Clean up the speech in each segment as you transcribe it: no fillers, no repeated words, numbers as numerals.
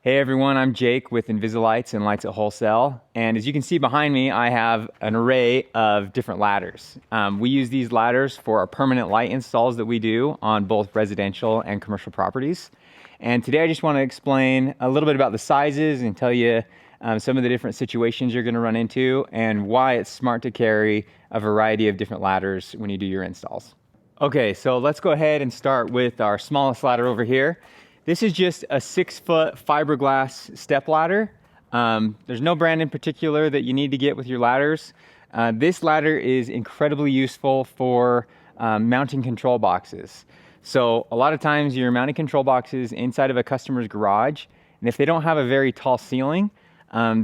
Hey everyone, I'm Jake with InvisiLights and Lights at Wholesale. And as you can see behind me, I have an array of different ladders. We use these ladders for our permanent light installs that we do on both residential and commercial properties. And today I just want to explain a little bit about the sizes and tell you some of the different situations you're going to run into and why it's smart to carry a variety of different ladders when you do your installs. Okay, so let's go ahead and start with our smallest ladder over here. This is just a 6-foot fiberglass step ladder. There's no brand in particular that you need to get with your ladders. This ladder is incredibly useful for mounting control boxes. So a lot of times you're mounting control boxes inside of a customer's garage, and if they don't have a very tall ceiling,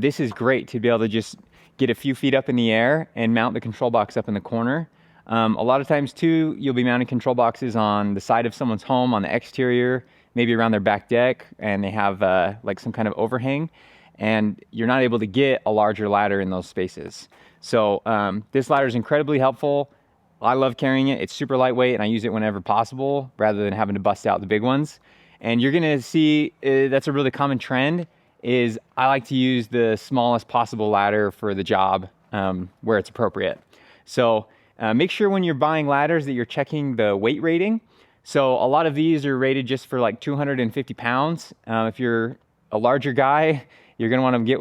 this is great to be able to just get a few feet up in the air and mount the control box up in the corner. A lot of times too, you'll be mounting control boxes on the side of someone's home, on the exterior, maybe around their back deck, and they have like some kind of overhang, and you're not able to get a larger ladder in those spaces. So this ladder is incredibly helpful. I love carrying it. It's super lightweight, and I use it whenever possible rather than having to bust out the big ones. And you're gonna see that's a really common trend, is I like to use the smallest possible ladder for the job where it's appropriate. So make sure when you're buying ladders that you're checking the weight rating. So a lot of these are rated just for like 250 pounds. If you're a larger guy, you're gonna wanna get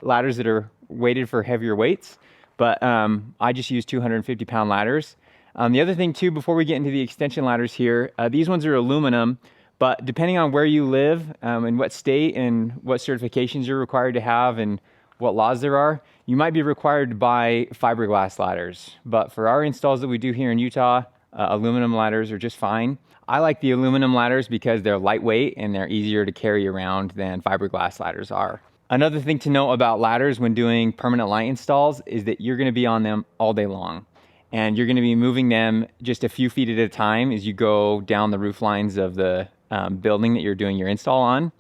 ladders that are weighted for heavier weights. But I just use 250 pound ladders. The other thing too, before we get into the extension ladders here, these ones are aluminum, but depending on where you live and what state and what certifications you're required to have and what laws there are, you might be required to buy fiberglass ladders. But for our installs that we do here in Utah, aluminum ladders are just fine. I like the aluminum ladders because they're lightweight and they're easier to carry around than fiberglass ladders are. Another thing to know about ladders when doing permanent light installs is that you're gonna be on them all day long. And you're gonna be moving them just a few feet at a time as you go down the roof lines of the building that you're doing your install on.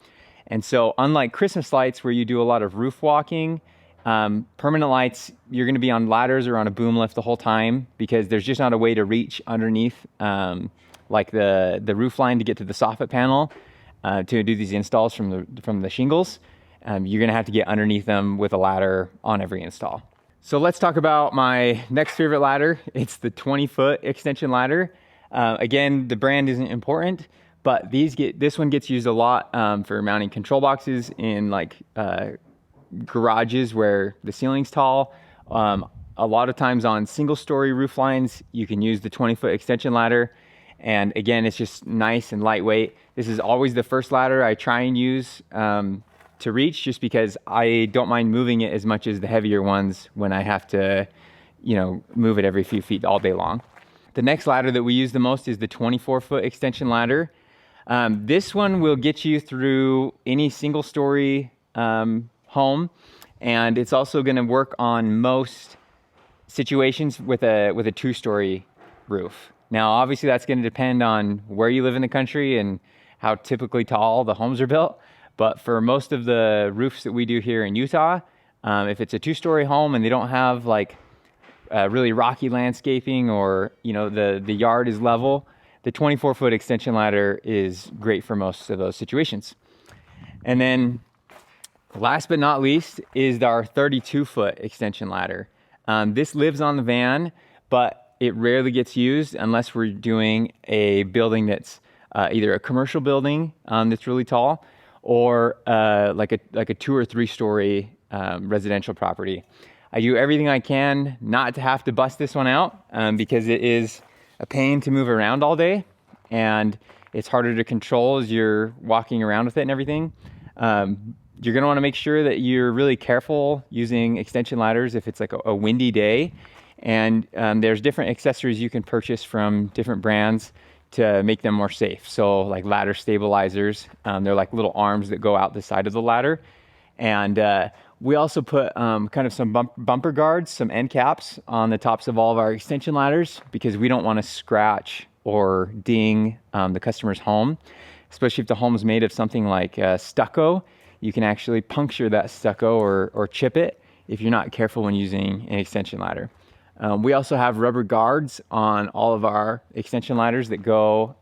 And so unlike Christmas lights where you do a lot of roof walking, permanent lights, you're gonna be on ladders or on a boom lift the whole time because there's just not a way to reach underneath like the roof line to get to the soffit panel to do these installs from the shingles. You're gonna have to get underneath them with a ladder on every install. So let's talk about my next favorite ladder. It's the 20-foot extension ladder. Again, the brand isn't important, but this one gets used a lot for mounting control boxes in like garages where the ceiling's tall. A lot of times on single-story roof lines, you can use the 20-foot extension ladder. And again, it's just nice and lightweight. This is always the first ladder I try and use to reach, just because I don't mind moving it as much as the heavier ones when I have to, move it every few feet all day long. The next ladder that we use the most is the 24-foot extension ladder. This one will get you through any single-story home, and it's also going to work on most situations with a 2-story roof. Now, obviously, that's going to depend on where you live in the country and how typically tall the homes are built. But for most of the roofs that we do here in Utah, if it's a 2-story home and they don't have like really rocky landscaping or the yard is level, the 24-foot extension ladder is great for most of those situations. And then last but not least is our 32-foot extension ladder. This lives on the van, but it rarely gets used unless we're doing a building that's either a commercial building that's really tall, or like a 2 or 3-story residential property. I do everything I can not to have to bust this one out because it is a pain to move around all day, and it's harder to control as you're walking around with it and everything. You're gonna wanna make sure that you're really careful using extension ladders if it's like a windy day. And there's different accessories you can purchase from different brands to make them more safe. So like ladder stabilizers, they're like little arms that go out the side of the ladder. And we also put kind of some bumper guards, some end caps on the tops of all of our extension ladders because we don't want to scratch or ding the customer's home, especially if the home's made of something like stucco. You can actually puncture that stucco or chip it if you're not careful when using an extension ladder. We also have rubber guards on all of our extension ladders that go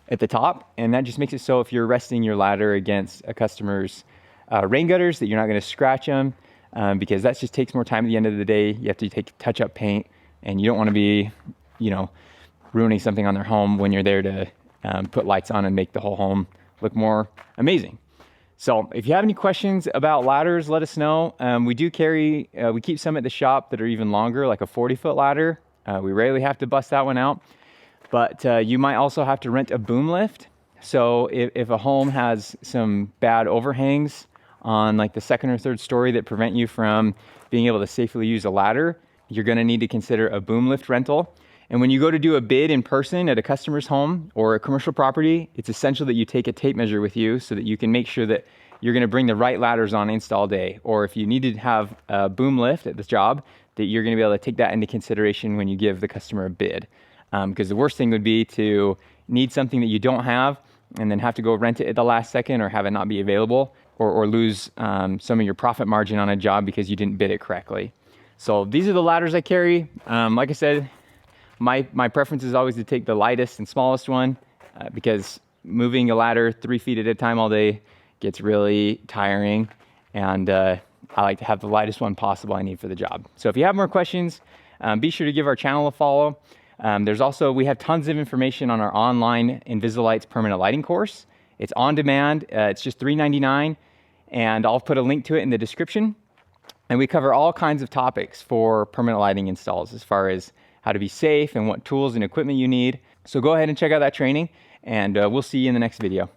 at the top, and that just makes it so if you're resting your ladder against a customer's rain gutters, that you're not going to scratch them, because that just takes more time at the end of the day. You have to take touch-up paint, and you don't want to be, you know, ruining something on their home when you're there to put lights on and make the whole home look more amazing. So if you have any questions about ladders, let us know. We do carry, we keep some at the shop that are even longer, like a 40-foot ladder. We rarely have to bust that one out, but you might also have to rent a boom lift. So if a home has some bad overhangs on like the second or third story that prevent you from being able to safely use a ladder, you're gonna need to consider a boom lift rental. And when you go to do a bid in person at a customer's home or a commercial property, it's essential that you take a tape measure with you so that you can make sure that you're gonna bring the right ladders on install day. Or if you need to have a boom lift at the job, that you're gonna be able to take that into consideration when you give the customer a bid. Because the worst thing would be to need something that you don't have and then have to go rent it at the last second or have it not be available, or lose some of your profit margin on a job because you didn't bid it correctly. So these are the ladders I carry. Like I said, my preference is always to take the lightest and smallest one because moving a ladder 3 feet at a time all day gets really tiring, and I like to have the lightest one possible I need for the job. So if you have more questions, be sure to give our channel a follow. We have tons of information on our online InvisiLights permanent lighting course. It's on demand. It's just $3.99, and I'll put a link to it in the description. And we cover all kinds of topics for permanent lighting installs, as far as how to be safe and what tools and equipment you need. So go ahead and check out that training, and we'll see you in the next video.